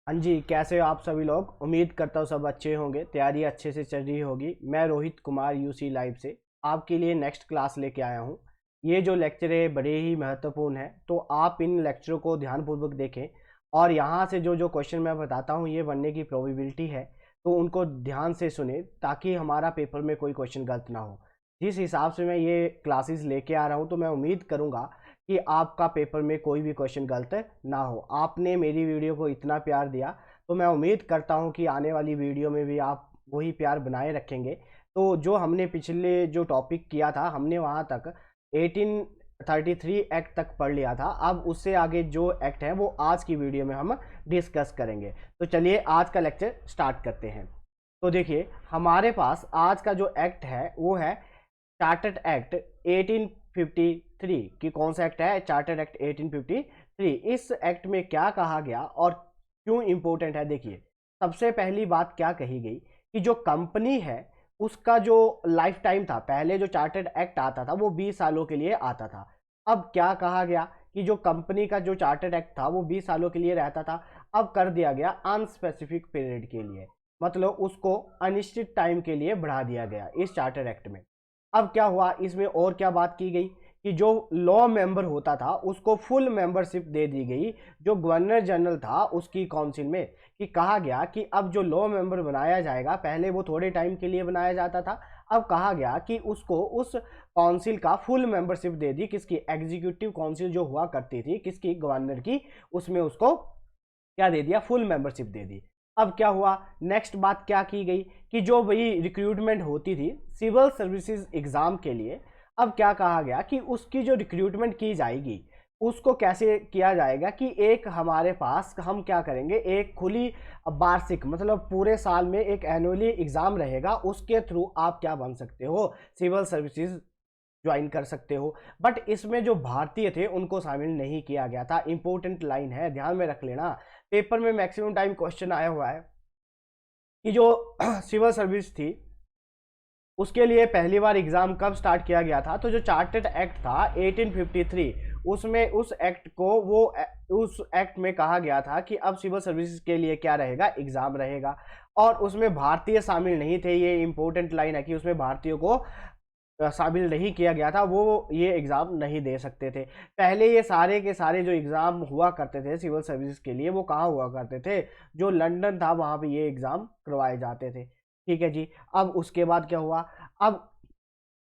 हाँ जी, कैसे हो आप सभी लोग। उम्मीद करता हूँ सब अच्छे होंगे, तैयारी अच्छे से चल रही होगी। मैं रोहित कुमार यूसी लाइव से आपके लिए नेक्स्ट क्लास लेके आया हूँ। ये जो लेक्चर है बड़े ही महत्वपूर्ण है, तो आप इन लेक्चरों को ध्यानपूर्वक देखें और यहाँ से जो जो क्वेश्चन मैं बताता हूँ ये बनने की प्रोबेबिलिटी है, तो उनको ध्यान से सुने ताकि हमारा पेपर में कोई क्वेश्चन गलत ना हो। जिस हिसाब से मैं ये क्लासेस लेके आ रहा हूँ तो मैं उम्मीद करूँगा कि आपका पेपर में कोई भी क्वेश्चन गलत ना हो। आपने मेरी वीडियो को इतना प्यार दिया तो मैं उम्मीद करता हूं कि आने वाली वीडियो में भी आप वही प्यार बनाए रखेंगे। तो जो हमने पिछले जो टॉपिक किया था हमने वहां तक 1833 एक्ट तक पढ़ लिया था। अब उससे आगे जो एक्ट है वो आज की वीडियो में हम डिस्कस करेंगे। तो चलिए आज का लेक्चर स्टार्ट करते हैं। तो देखिए हमारे पास आज का जो एक्ट है वो है चार्टर्ड एक्ट 1853 की। कौन सा एक्ट है? Chartered act 1853। इस एक्ट में क्या कहा गया और क्यों इंपॉर्टेंट है? देखिए सबसे पहली बात क्या कही गई कि जो कंपनी है उसका जो लाइफ टाइम था, पहले जो चार्टर्ड एक्ट आता था वो 20 सालों के लिए आता था। अब क्या कहा गया कि जो कंपनी का जो चार्टर्ड एक्ट था वो 20 सालों के लिए रहता था, अब कर दिया गया अनस्पेसिफिक पीरियड के लिए, मतलब उसको अनिश्चित टाइम के लिए बढ़ा दिया गया इस चार्टर्ड एक्ट में। अब क्या हुआ इसमें और क्या बात की गई कि जो लॉ मेंबर होता था उसको फुल मेंबरशिप दे दी गई जो गवर्नर जनरल था उसकी काउंसिल में। कि कहा गया कि अब जो लॉ मेंबर बनाया जाएगा, पहले वो थोड़े टाइम के लिए बनाया जाता था, अब कहा गया कि उसको उस काउंसिल का फुल मेंबरशिप दे दी। किसकी? एग्जीक्यूटिव काउंसिल जो हुआ करती थी, किसकी? गवर्नर की। उसमें उसको क्या दे दिया? फुल मेंबरशिप दे दी। अब क्या हुआ? नेक्स्ट बात क्या की गई कि जो वही रिक्रूटमेंट होती थी सिविल सर्विसेज एग्जाम के लिए, अब क्या कहा गया कि उसकी जो रिक्रूटमेंट की जाएगी उसको कैसे किया जाएगा कि एक हमारे पास हम क्या करेंगे, एक खुली वार्षिक मतलब पूरे साल में एक एनुअली एग्जाम रहेगा, उसके थ्रू आप क्या बन सकते हो? सिविल सर्विसेज ज्वाइन कर सकते हो। बट इसमें जो भारतीय थे उनको शामिल नहीं किया गया था। इंपॉर्टेंट लाइन है, ध्यान में रख लेना। पेपर में मैक्सिमम टाइम क्वेश्चन आया हुआ है कि जो सिविल सर्विस थी उसके लिए पहली बार एग्जाम कब स्टार्ट किया गया था? तो जो चार्टर्ड एक्ट था 1853, उसमें उस एक्ट को वो उस एक्ट में कहा गया था कि अब सिविल सर्विसेज के लिए क्या रहेगा? एग्जाम रहेगा। और उसमें भारतीय शामिल नहीं थे। ये इंपॉर्टेंट लाइन है कि उसमें भारतीयों को शामिल नहीं किया गया था, वो ये एग्ज़ाम नहीं दे सकते थे। पहले ये सारे के सारे जो एग्ज़ाम हुआ करते थे सिविल सर्विस के लिए वो कहाँ हुआ करते थे? जो लंदन था वहाँ पे ये एग्ज़ाम करवाए जाते थे। ठीक है जी। अब उसके बाद क्या हुआ? अब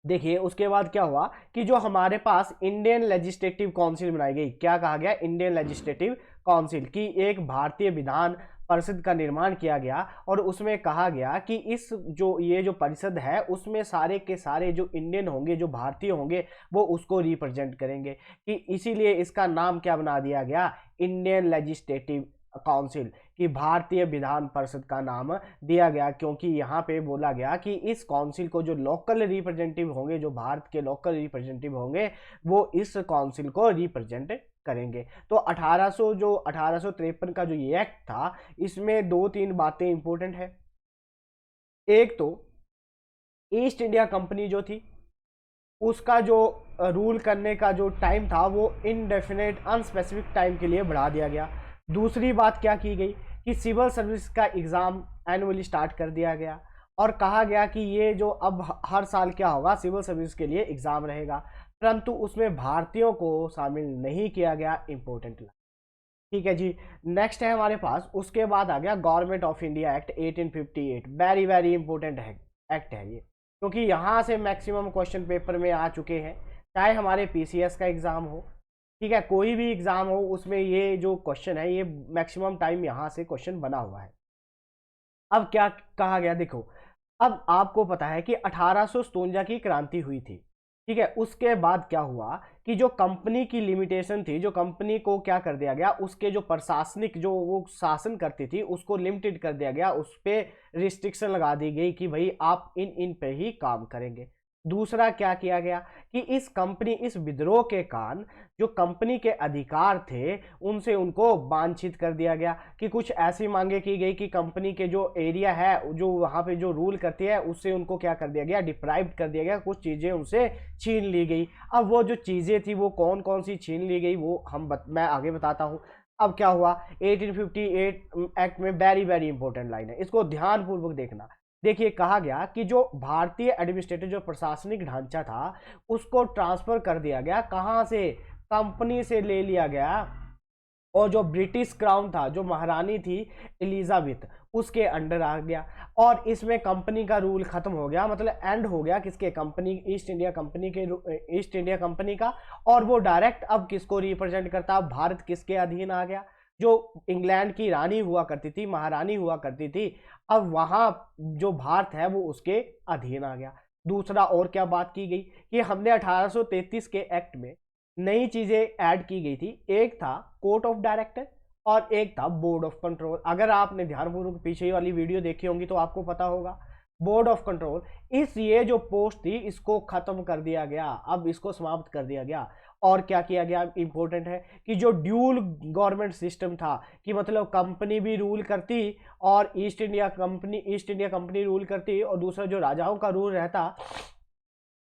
देखिए उसके बाद क्या हुआ कि जो हमारे पास इंडियन लेजिस्लेटिव काउंसिल बनाई गई। क्या कहा गया? इंडियन लेजिस्लेटिव काउंसिल की एक भारतीय विधान परिषद का निर्माण किया गया और उसमें कहा गया कि इस जो ये जो परिषद है उसमें सारे के सारे जो इंडियन होंगे, जो भारतीय होंगे, वो उसको रिप्रेजेंट करेंगे। कि इसीलिए इसका नाम क्या बना दिया गया? Indian legislative council. कि भारतीय विधान परिषद का नाम दिया गया, क्योंकि यहाँ पे बोला गया कि इस काउंसिल को जो लोकल रिप्रेजेंटेटिव होंगे, जो भारत के लोकल रिप्रेजेंटेटिव होंगे, वो इस काउंसिल को रिप्रेजेंट करेंगे। तो 1853 का जो ये एक्ट था इसमें दो तीन बातें इंपॉर्टेंट है। एक तो ईस्ट इंडिया कंपनी जो थी उसका जो रूल करने का जो टाइम था वो इनडेफिनेट अनस्पेसिफिक टाइम के लिए बढ़ा दिया गया। दूसरी बात क्या की गई कि सिविल सर्विस का एग्ज़ाम एनुअली स्टार्ट कर दिया गया और कहा गया कि ये जो अब हर साल क्या होगा, सिविल सर्विस के लिए एग्ज़ाम रहेगा, परंतु उसमें भारतीयों को शामिल नहीं किया गया। इंपॉर्टेंट। ठीक है जी। नेक्स्ट है हमारे पास, उसके बाद आ गया government of India act 1858। Very very important है एक्ट है ये, क्योंकि यहाँ से मैक्सिमम क्वेश्चन पेपर में आ चुके हैं, चाहे हमारे पीसीएस का एग्ज़ाम हो, ठीक है, कोई भी एग्ज़ाम हो, उसमें ये जो क्वेश्चन है ये मैक्सिमम टाइम यहाँ से क्वेश्चन बना हुआ है। अब क्या कहा गया? देखो अब आपको पता है कि 1857 की क्रांति हुई थी, ठीक है। उसके बाद क्या हुआ कि जो कंपनी की लिमिटेशन थी, जो कंपनी को क्या कर दिया गया, उसके जो प्रशासनिक जो वो शासन करती थी उसको लिमिटेड कर दिया गया, उस पर रिस्ट्रिक्शन लगा दी गई कि भाई आप इन पे ही काम करेंगे। दूसरा क्या किया गया कि इस विद्रोह के कारण जो कंपनी के अधिकार थे उनसे उनको वांछित कर दिया गया, कि कुछ ऐसी मांगे की गई कि कंपनी के जो एरिया है, जो वहां पे जो रूल करती है, उससे उनको क्या कर दिया गया, डिप्राइव कर दिया गया, कुछ चीजें उनसे छीन ली गई। अब वो जो चीजें थी वो कौन कौन सी छीन ली गई वो मैं आगे बताता हूँ। अब क्या हुआ, 1858 एक्ट में वेरी वेरी इंपॉर्टेंट लाइन है, इसको ध्यानपूर्वक देखना। देखिए, कहा गया कि जो भारतीय एडमिनिस्ट्रेटिव जो प्रशासनिक ढांचा था उसको ट्रांसफर कर दिया गया, कहां से, कंपनी से ले लिया गया, और जो ब्रिटिश क्राउन था, जो महारानी थी एलिजाबेथ, उसके अंडर आ गया। और इसमें कंपनी का रूल खत्म हो गया, मतलब एंड हो गया किसके, कंपनी, ईस्ट इंडिया कंपनी के, ईस्ट इंडिया कंपनी का। और वो डायरेक्ट अब किसको रिप्रेजेंट करता, भारत किसके अधीन आ गया, जो इंग्लैंड की रानी हुआ करती थी, महारानी हुआ करती थी, अब वहां जो भारत है वो उसके अधीन आ गया। दूसरा और क्या बात की गई कि हमने 1833 के एक्ट में नई चीजें ऐड की गई थी, एक था कोर्ट ऑफ डायरेक्टर और एक था बोर्ड ऑफ कंट्रोल। अगर आपने ध्यानपूर्वक पीछे वाली वीडियो देखी होंगी तो आपको पता होगा, बोर्ड ऑफ कंट्रोल, ये जो पोस्ट थी इसको खत्म कर दिया गया, अब इसको समाप्त कर दिया गया। और क्या किया गया, इंपॉर्टेंट है, कि जो ड्यूल गवर्नमेंट सिस्टम था, कि मतलब कंपनी भी रूल करती और ईस्ट इंडिया कंपनी रूल करती, और दूसरा जो राजाओं का रूल रहता,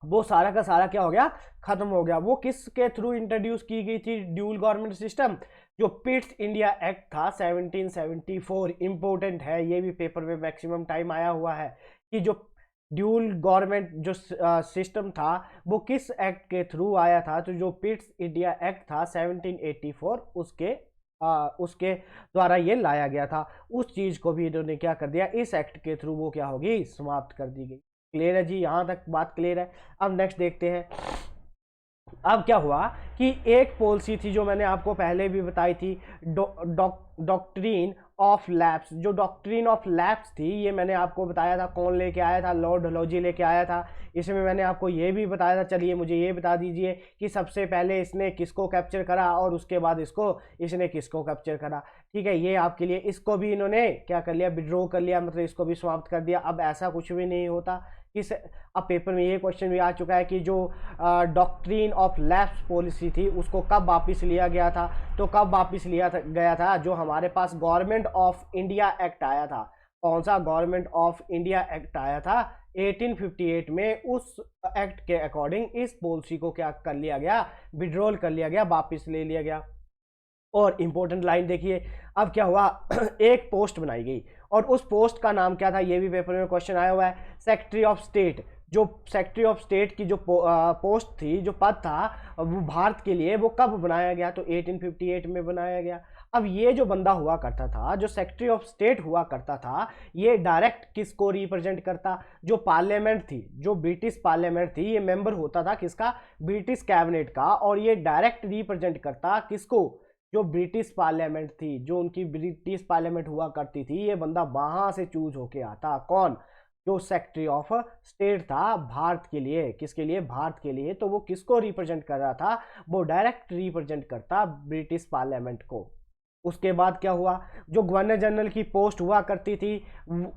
वो सारा का सारा क्या हो गया, खत्म हो गया। वो किसके थ्रू इंट्रोड्यूस की गई थी ड्यूल गवर्नमेंट सिस्टम, जो पिट्स इंडिया एक्ट था 1774, इंपॉर्टेंट है, ये भी पेपर में मैक्सिमम टाइम आया हुआ है, कि जो ड्यूल गवर्नमेंट जो सिस्टम था वो किस एक्ट के थ्रू आया था, तो जो पिट्स इंडिया एक्ट था 1784, उसके द्वारा ये लाया गया था। उस चीज को भी इन्होंने क्या कर दिया, इस एक्ट के थ्रू वो क्या होगी, समाप्त कर दी गई। क्लियर है जी, यहां तक बात क्लियर है। अब नेक्स्ट देखते हैं। अब क्या हुआ कि एक पॉलिसी थी जो मैंने आपको पहले भी बताई थी, डॉक्ट्रीन ऑफ लैप्स। जो डॉक्ट्रीन ऑफ लैप्स थी ये मैंने आपको बताया था, कौन लेके आया था, लॉर्ड डलहौजी लेके आया था। इसमें मैंने आपको ये भी बताया था, चलिए मुझे ये बता दीजिए कि सबसे पहले इसने किसको कैप्चर करा और उसके बाद इसने किसको कैप्चर करा। ठीक है, ये आपके लिए, इसको भी इन्होंने क्या कर लिया, विड्रॉ कर लिया, मतलब इसको भी समाप्त कर दिया। अब ऐसा कुछ भी नहीं होता। इस अब पेपर में ये क्वेश्चन भी आ चुका है कि जो डॉक्ट्रीन ऑफ लैप्स पॉलिसी थी उसको कब वापस लिया गया था, तो कब वापस लिया गया था, जो हमारे पास गवर्नमेंट ऑफ इंडिया एक्ट आया था। कौन सा गवर्नमेंट ऑफ इंडिया एक्ट आया था 1858 में, उस एक्ट के अकॉर्डिंग इस पॉलिसी को क्या कर लिया गया, विड्रॉल कर लिया गया, वापस ले लिया गया। और इंपॉर्टेंट लाइन देखिए, अब क्या हुआ एक पोस्ट बनाई गई और उस पोस्ट का नाम क्या था, ये भी पेपर में क्वेश्चन आया हुआ है, सेक्रेटरी ऑफ स्टेट। जो सेक्रेटरी ऑफ स्टेट की जो पोस्ट थी, जो पद था वो भारत के लिए, वो कब बनाया गया, तो 1858 में बनाया गया। अब ये जो बंदा हुआ करता था, जो सेक्रेटरी ऑफ स्टेट हुआ करता था, ये डायरेक्ट किसको रिप्रेजेंट करता, जो पार्लियामेंट थी, जो ब्रिटिश पार्लियामेंट थी, ये मेंबर होता था किसका, ब्रिटिश कैबिनेट का, और ये डायरेक्ट रिप्रेजेंट करता किसको, जो ब्रिटिश पार्लियामेंट थी, जो उनकी ब्रिटिश पार्लियामेंट हुआ करती थी, ये बंदा वहां से चूज होके आता। कौन, जो सेक्रेटरी ऑफ स्टेट था भारत के लिए, किसके लिए, भारत के लिए। तो वो किसको रिप्रेजेंट कर रहा था, वो डायरेक्ट रिप्रेजेंट करता ब्रिटिश पार्लियामेंट को। उसके बाद क्या हुआ, जो गवर्नर जनरल की पोस्ट हुआ करती थी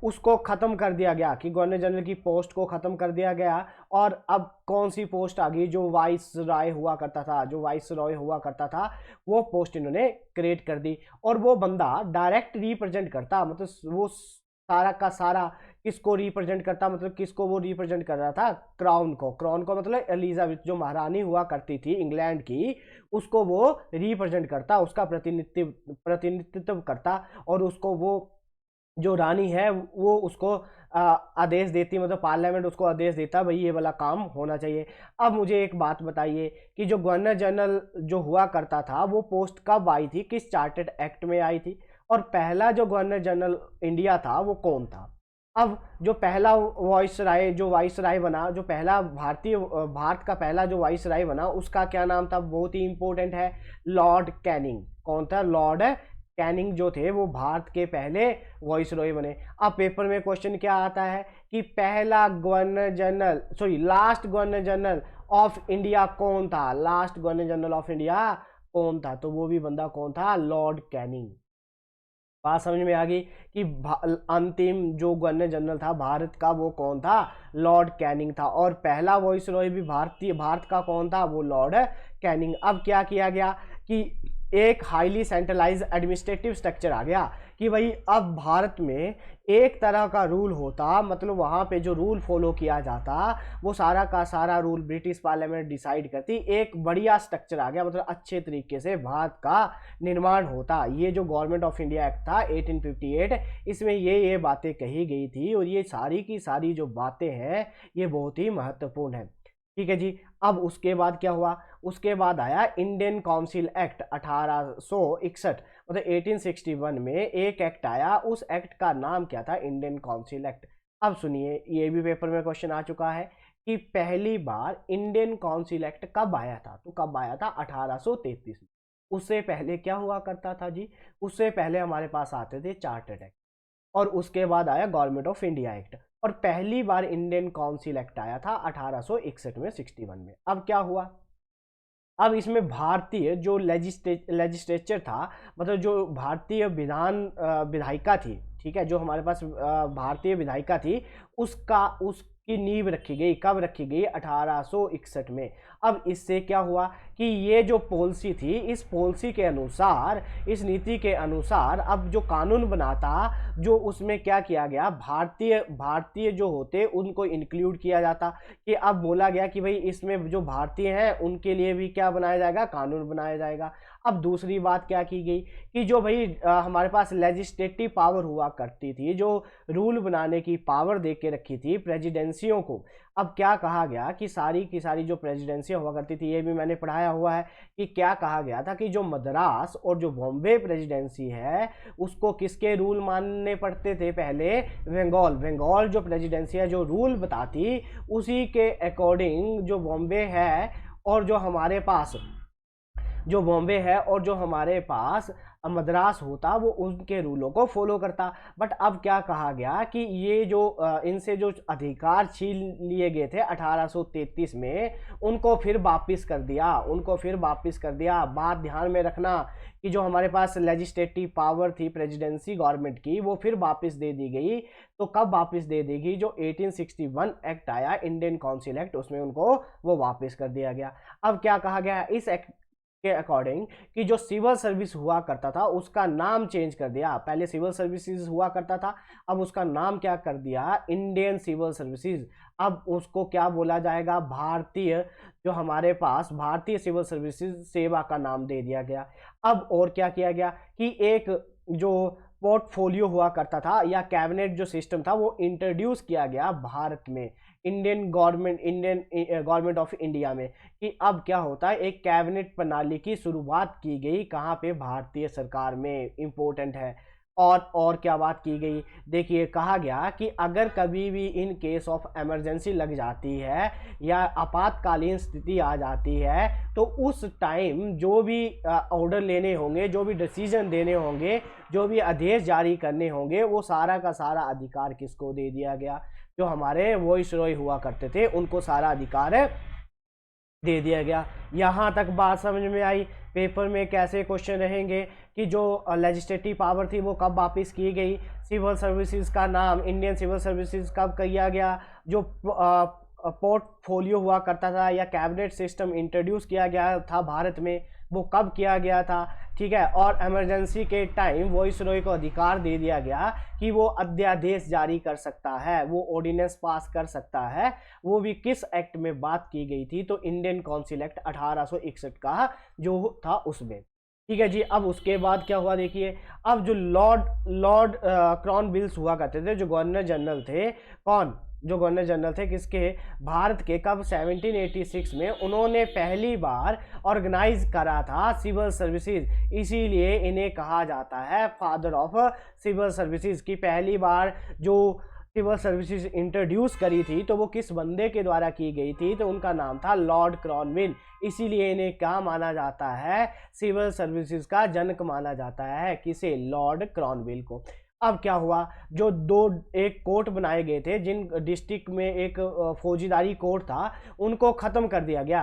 उसको खत्म कर दिया गया, कि गवर्नर जनरल की पोस्ट को खत्म कर दिया गया, और अब कौन सी पोस्ट आ गई, जो वाइस रॉय हुआ करता था, जो वाइस रॉय हुआ करता था, वो पोस्ट इन्होंने क्रिएट कर दी। और वो बंदा डायरेक्ट रिप्रेजेंट करता, मतलब वो सारा का सारा किसको रिप्रेजेंट करता, मतलब किसको वो रिप्रेजेंट कर रहा था, क्राउन को। क्राउन को मतलब एलिजाबेथ जो महारानी हुआ करती थी इंग्लैंड की, उसको वो रिप्रेजेंट करता, उसका प्रतिनिधित्व करता, और उसको वो जो रानी है वो उसको आदेश देती, मतलब पार्लियामेंट उसको आदेश देता, भाई ये वाला काम होना चाहिए। अब मुझे एक बात बताइए कि जो गवर्नर जनरल जो हुआ करता था वो पोस्ट कब आई थी, किस चार्टर्ड एक्ट में आई थी, और पहला जो गवर्नर जनरल इंडिया था वो कौन था। अब जो पहला वाइस राय बना, जो पहला भारत का पहला जो वाइस राय बना, उसका क्या नाम था, बहुत ही इंपॉर्टेंट है, लॉर्ड कैनिंग। कौन था, लॉर्ड कैनिंग जो थे वो भारत के पहले वॉइस रॉय बने। अब पेपर में क्वेश्चन क्या आता है कि last governor general of India कौन था, last governor general of India कौन था, तो वो भी बंदा कौन था, लॉर्ड कैनिंग। बात समझ में आ गई कि अंतिम जो गवर्नर जनरल था भारत का वो कौन था, लॉर्ड कैनिंग था। और पहला वॉइस रॉय भी भारत का कौन था, वो लॉर्ड कैनिंग। अब क्या किया गया कि एक हाईली सेंट्रलाइज एडमिनिस्ट्रेटिव स्ट्रक्चर आ गया कि भाई अब भारत में एक तरह का रूल होता, मतलब वहाँ पे जो रूल फॉलो किया जाता वो सारा का सारा रूल ब्रिटिश पार्लियामेंट डिसाइड करती। एक बढ़िया स्ट्रक्चर आ गया, मतलब अच्छे तरीके से भारत का निर्माण होता। ये जो गवर्नमेंट ऑफ इंडिया एक्ट था 1858, इसमें ये बातें कही गई थी और ये सारी की सारी जो बातें हैं ये बहुत ही महत्वपूर्ण है। ठीक है जी। अब उसके बाद क्या हुआ, उसके बाद आया इंडियन काउंसिल एक्ट 1861, मतलब 1861 में एक एक्ट आया, उस एक्ट का नाम क्या था, इंडियन काउंसिल एक्ट। अब सुनिए, ये भी पेपर में क्वेश्चन आ चुका है कि पहली बार इंडियन काउंसिल एक्ट कब आया था, तो कब आया था, 1833 में। उससे पहले क्या हुआ करता था जी, उससे पहले हमारे पास आते थे चार्टर्ड एक्ट, और उसके बाद आया गवर्नमेंट ऑफ इंडिया एक्ट, और पहली बार इंडियन काउंसिल एक्ट आया था 1861 में, 61 में। अब क्या हुआ, अब इसमें भारतीय जो लेजिस्लेचर था, मतलब जो भारतीय विधायिका थी, ठीक है, जो हमारे पास भारतीय विधायिका थी, उसकी नींव रखी गई, कब रखी गई, 1861 में। अब इससे क्या हुआ कि ये जो पॉलिसी थी, इस पॉलिसी के अनुसार, इस नीति के अनुसार अब जो कानून बनाता, जो उसमें क्या किया गया, भारतीय जो होते उनको इंक्लूड किया जाता, कि अब बोला गया कि भाई इसमें जो भारतीय हैं उनके लिए भी क्या बनाया जाएगा, कानून बनाया जाएगा। अब दूसरी बात क्या की गई कि जो भाई हमारे पास लेजिस्लेटिव पावर हुआ करती थी, जो रूल बनाने की पावर दे के रखी थी प्रेसिडेंसियों को, अब क्या कहा गया कि सारी की सारी जो प्रेसिडेंसियां हुआ करती थी, ये भी मैंने पढ़ाया हुआ है कि क्या कहा गया था कि जो मद्रास और जो बॉम्बे प्रेसिडेंसी है उसको किसके रूल मानने पड़ते थे, पहले बंगाल जो प्रेसिडेंसी है जो रूल बताती, उसी के अकॉर्डिंग जो बॉम्बे है और जो हमारे पास मद्रास होता, वो उनके रूलों को फॉलो करता। बट अब क्या कहा गया कि ये जो इनसे जो अधिकार छीन लिए गए थे 1833 में, उनको फिर वापिस कर दिया। बात ध्यान में रखना कि जो हमारे पास लेजिस्लेटिव पावर थी प्रेसिडेंसी गवर्नमेंट की, वो फिर वापस दे दी गई। तो कब वापस दे देगी, जो 1861 एक्ट आया इंडियन काउंसिल एक्ट, उसमें उनको वो वापस कर दिया गया। अब क्या कहा गया इस एक्ट के अकॉर्डिंग कि जो सिविल सर्विस हुआ करता था उसका नाम चेंज कर दिया। पहले सिविल सर्विसेज हुआ करता था, अब उसका नाम क्या कर दिया, इंडियन सिविल सर्विसेज। अब उसको क्या बोला जाएगा, भारतीय, जो हमारे पास भारतीय सिविल सर्विसेज सेवा का नाम दे दिया गया। अब और क्या किया गया कि एक जो पोर्टफोलियो हुआ करता था या कैबिनेट जो सिस्टम था वो इंट्रोड्यूस किया गया भारत में, इंडियन गवर्नमेंट ऑफ इंडिया में, कि अब क्या होता है, एक कैबिनेट प्रणाली की शुरुआत की गई, कहाँ पे, भारतीय सरकार में। इंपॉर्टेंट है। और क्या बात की गई, देखिए कहा गया कि अगर कभी भी इन केस ऑफ इमरजेंसी लग जाती है या आपातकालीन स्थिति आ जाती है, तो उस टाइम जो भी ऑर्डर लेने होंगे, जो भी डिसीजन देने होंगे, जो भी आदेश जारी करने होंगे, वो सारा का सारा अधिकार किसको दे दिया गया, जो हमारे वॉइस रॉय हुआ करते थे उनको सारा अधिकार दे दिया गया। यहाँ तक बात समझ में आई। पेपर में कैसे क्वेश्चन रहेंगे कि जो लेजिस्लेटिव पावर थी वो कब वापस की गई, सिविल सर्विसेज का नाम इंडियन सिविल सर्विसेज कब किया गया, जो पोर्टफोलियो हुआ करता था या कैबिनेट सिस्टम इंट्रोड्यूस किया गया था भारत में, वो कब किया गया था, ठीक है। और इमरजेंसी के टाइम वॉइस रॉय को अधिकार दे दिया गया कि वो अध्यादेश जारी कर सकता है, वो ऑर्डिनेंस पास कर सकता है। वो भी किस एक्ट में बात की गई थी, तो इंडियन काउंसिल एक्ट 1861 का जो था उसमें, ठीक है जी। अब उसके बाद क्या हुआ, देखिए अब जो लॉर्ड क्रॉन बिल्स हुआ करते थे, जो गवर्नर जनरल थे, जो गवर्नर जनरल थे किसके, भारत के, कब, 1786 में। उन्होंने पहली बार ऑर्गेनाइज करा था सिविल सर्विसेज, इसीलिए इन्हें कहा जाता है फादर ऑफ सिविल सर्विसेज। की पहली बार जो सिविल सर्विसेज इंट्रोड्यूस करी थी तो वो किस बंदे के द्वारा की गई थी, तो उनका नाम था लॉर्ड क्रॉनविल। इसीलिए इन्हें क्या माना जाता है, सिविल सर्विसेज का जनक माना जाता है, किसे, लॉर्ड क्रॉनविल को। अब क्या हुआ, जो एक कोर्ट बनाए गए थे, जिन डिस्ट्रिक्ट में एक फौजीदारी कोर्ट था, उनको खत्म कर दिया गया।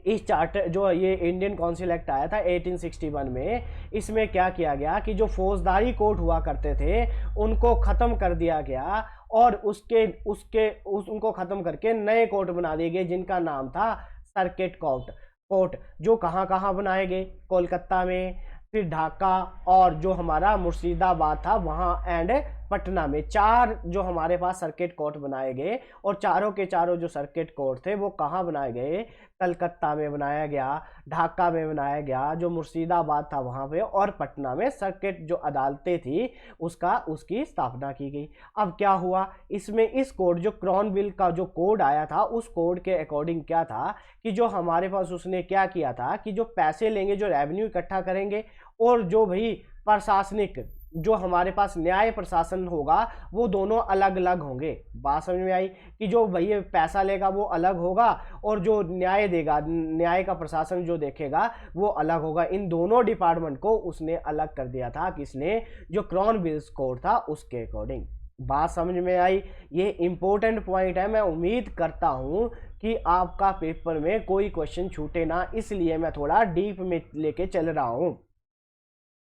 इस चार्टर जो ये इंडियन काउंसिल एक्ट आया था 1861 में, इसमें क्या किया गया कि जो फौजदारी कोर्ट हुआ करते थे उनको ख़त्म कर दिया गया और उनको ख़त्म करके नए कोर्ट बना दिए गए जिनका नाम था सर्किट कोर्ट जो कहाँ कहाँ बनाए गए, कोलकाता में, फिर ढाका और जो हमारा मुर्शिदाबाद था वहाँ एंड पटना में। 4 जो हमारे पास सर्किट कोर्ट बनाए गए और चारों के चारों जो सर्किट कोर्ट थे वो कहाँ बनाए गए, कलकत्ता में बनाया गया, ढाका में बनाया गया, जो मुर्शिदाबाद था वहाँ पे, और पटना में सर्किट जो अदालतें थी उसकी स्थापना की गई। अब क्या हुआ इसमें, इस कोड जो क्रॉन बिल का जो कोड आया था उस कोड के अकॉर्डिंग क्या था कि जो हमारे पास उसने क्या किया था कि जो पैसे लेंगे, जो रेवेन्यू इकट्ठा करेंगे और जो भाई प्रशासनिक जो हमारे पास न्याय प्रशासन होगा वो दोनों अलग अलग होंगे। बात समझ में आई कि जो भैया पैसा लेगा वो अलग होगा और जो न्याय देगा, न्याय का प्रशासन जो देखेगा वो अलग होगा। इन दोनों डिपार्टमेंट को उसने अलग कर दिया था किसने, जो क्रॉन बिल्स कोड था उसके अकॉर्डिंग। बात समझ में आई, ये इंपॉर्टेंट पॉइंट है। मैं उम्मीद करता हूं कि आपका पेपर में कोई क्वेश्चन छूटे ना, इसलिए मैं थोड़ा डीप में लेके चल रहा हूं।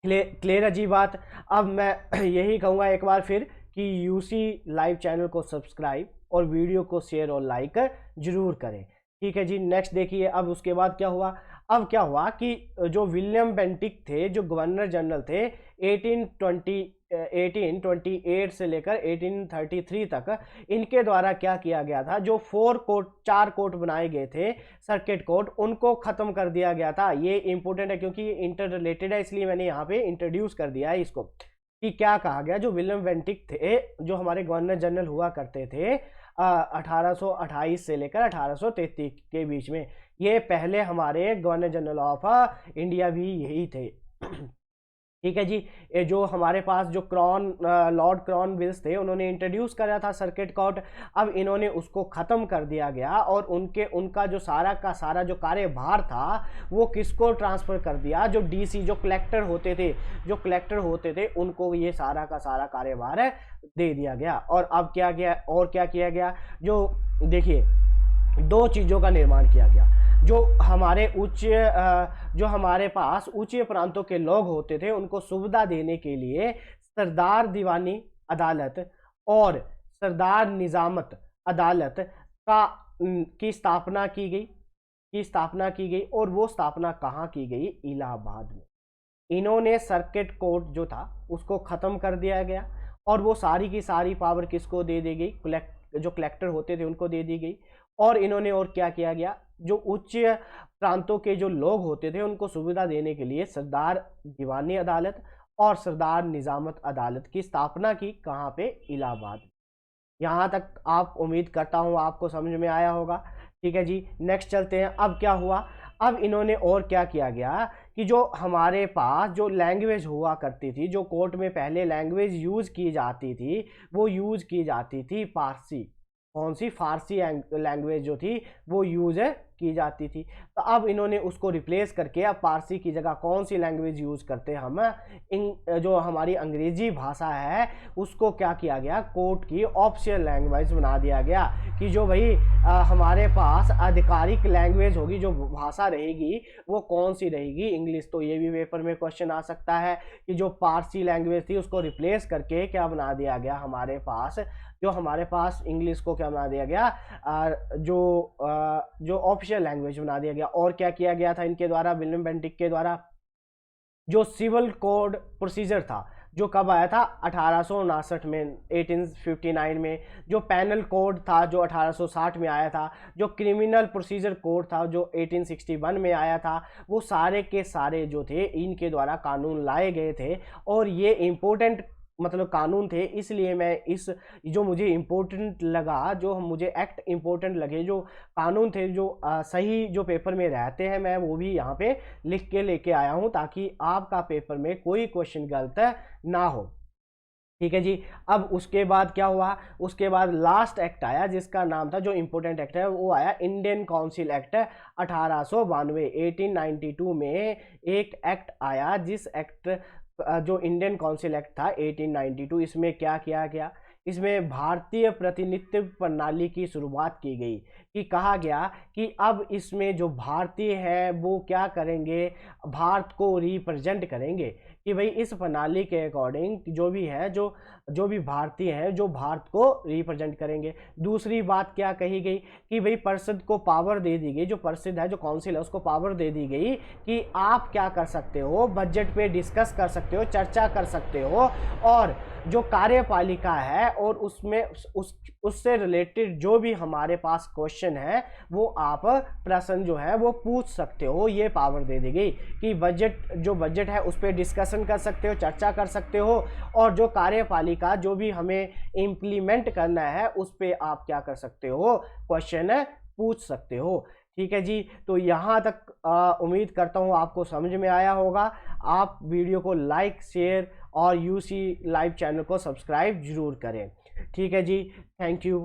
क्लियर है जी बात। अब मैं यही कहूँगा एक बार फिर कि यूसी लाइव चैनल को सब्सक्राइब और वीडियो को शेयर और लाइक जरूर करें। ठीक है जी, नेक्स्ट देखिए। अब उसके बाद क्या हुआ, अब क्या हुआ कि जो विलियम बेंटिक थे जो गवर्नर जनरल थे 1828 से लेकर 1833 तक, इनके द्वारा क्या किया गया था, जो 4 कोर्ट बनाए गए थे सर्किट कोर्ट, उनको खत्म कर दिया गया था। ये इंपॉर्टेंट है क्योंकि ये इंटर रिलेटेड है, इसलिए मैंने यहाँ पे इंट्रोड्यूस कर दिया है इसको कि क्या कहा गया। जो विलियम बेंटिक थे जो हमारे गवर्नर जनरल हुआ करते थे 1828 से लेकर 1833 के बीच में, ये पहले हमारे गवर्नर जनरल ऑफ इंडिया भी यही थे। ठीक है जी, ये जो हमारे पास जो लॉर्ड क्रॉन बिल्स थे उन्होंने इंट्रोड्यूस करा था सर्किट कोर्ट, अब इन्होंने उसको ख़त्म कर दिया गया और उनका जो सारा का सारा जो कार्यभार था वो किसको ट्रांसफ़र कर दिया, जो डीसी जो कलेक्टर होते थे उनको ये सारा का सारा कार्यभार दे दिया गया। और अब क्या किया गया, जो देखिए 2 चीज़ों का निर्माण किया गया। जो हमारे पास उच्च प्रांतों के लोग होते थे उनको सुविधा देने के लिए सरदार दीवानी अदालत और सरदार निजामत अदालत की स्थापना की गई और वो स्थापना कहाँ की गई, इलाहाबाद में। इन्होंने सर्किट कोर्ट जो था उसको ख़त्म कर दिया गया और वो सारी की सारी पावर किसको दे दी गई, जो कलेक्टर होते थे उनको दे दी गई। और इन्होंने और क्या किया गया, जो उच्च प्रांतों के जो लोग होते थे उनको सुविधा देने के लिए सरदार दीवानी अदालत और सरदार निजामत अदालत की स्थापना की, कहाँ पे, इलाहाबाद। यहाँ तक आप उम्मीद करता हूँ आपको समझ में आया होगा। ठीक है जी, नेक्स्ट चलते हैं। अब क्या हुआ, अब इन्होंने और क्या किया गया कि जो हमारे पास जो लैंग्वेज हुआ करती थी, जो कोर्ट में पहले लैंग्वेज यूज़ की जाती थी वो यूज़ की जाती थी फारसी। कौन सी, फारसी लैंग्वेज जो थी वो यूज़ की जाती थी। तो अब इन्होंने उसको रिप्लेस करके अब पारसी की जगह कौन सी लैंग्वेज यूज़ करते हम, जो हमारी अंग्रेजी भाषा है उसको क्या किया गया, कोर्ट की ऑफिशियल लैंग्वेज बना दिया गया कि जो भाई हमारे पास आधिकारिक लैंग्वेज होगी, जो भाषा रहेगी वो कौन सी रहेगी, इंग्लिश। तो ये भी पेपर में क्वेश्चन आ सकता है कि जो पारसी लैंग्वेज थी उसको रिप्लेस करके क्या बना दिया गया, हमारे पास इंग्लिश को क्या बना दिया गया, जो ऑफिशियल लैंग्वेज बना दिया गया। और क्या किया गया था इनके द्वारा, विलियम बेंटिक के द्वारा, जो सिविल कोड प्रोसीजर था जो कब आया था, 1859 में, 1859 में। जो पैनल कोड था जो 1860 में आया था। जो क्रिमिनल प्रोसीजर कोड था जो 1861 में आया था। वो सारे के सारे जो थे इनके द्वारा कानून लाए गए थे और ये इम्पोर्टेंट मतलब कानून थे, इसलिए मैं इस जो मुझे इम्पोर्टेंट लगा, जो मुझे एक्ट इम्पोर्टेंट लगे, जो कानून थे जो सही जो पेपर में रहते हैं, मैं वो भी यहाँ पे लिख के लेके आया हूँ ताकि आपका पेपर में कोई क्वेश्चन गलत ना हो। ठीक है जी, अब उसके बाद क्या हुआ, उसके बाद लास्ट एक्ट आया जिसका नाम था, जो इम्पोर्टेंट एक्ट है वो आया इंडियन काउंसिल एक्ट 1892। 1892 में एक एक्ट आया, जिस एक्ट जो इंडियन काउंसिल एक्ट था 1892, इसमें क्या किया गया, इसमें भारतीय प्रतिनिधित्व प्रणाली की शुरुआत की गई, कि कहा गया कि अब इसमें जो भारतीय हैं वो क्या करेंगे, भारत को रिप्रेजेंट करेंगे, कि भाई इस प्रणाली के अकॉर्डिंग जो भी है, जो भी भारतीय हैं जो भारत को रिप्रेजेंट करेंगे। दूसरी बात क्या कही गई कि भाई परिषद को पावर दे दी गई, जो परिषद है, जो काउंसिल है, उसको पावर दे दी गई कि आप क्या कर सकते हो, बजट पे डिस्कस कर सकते हो, चर्चा कर सकते हो, और जो कार्यपालिका है और उसमें उससे रिलेटेड जो भी हमारे पास क्वेश्चन है वो आप प्रश्न जो है वो पूछ सकते हो। ये पावर दे दी गई कि बजट है उस पर डिस्कशन कर सकते हो, चर्चा कर सकते हो, और जो कार्यपालिका जो भी हमें इम्प्लीमेंट करना है उस पर आप क्या कर सकते हो, क्वेश्चन पूछ सकते हो। ठीक है जी, तो यहाँ तक उम्मीद करता हूँ आपको समझ में आया होगा। आप वीडियो को लाइक, शेयर और यूसी लाइव चैनल को सब्सक्राइब जरूर करें। ठीक है जी, थैंक यू।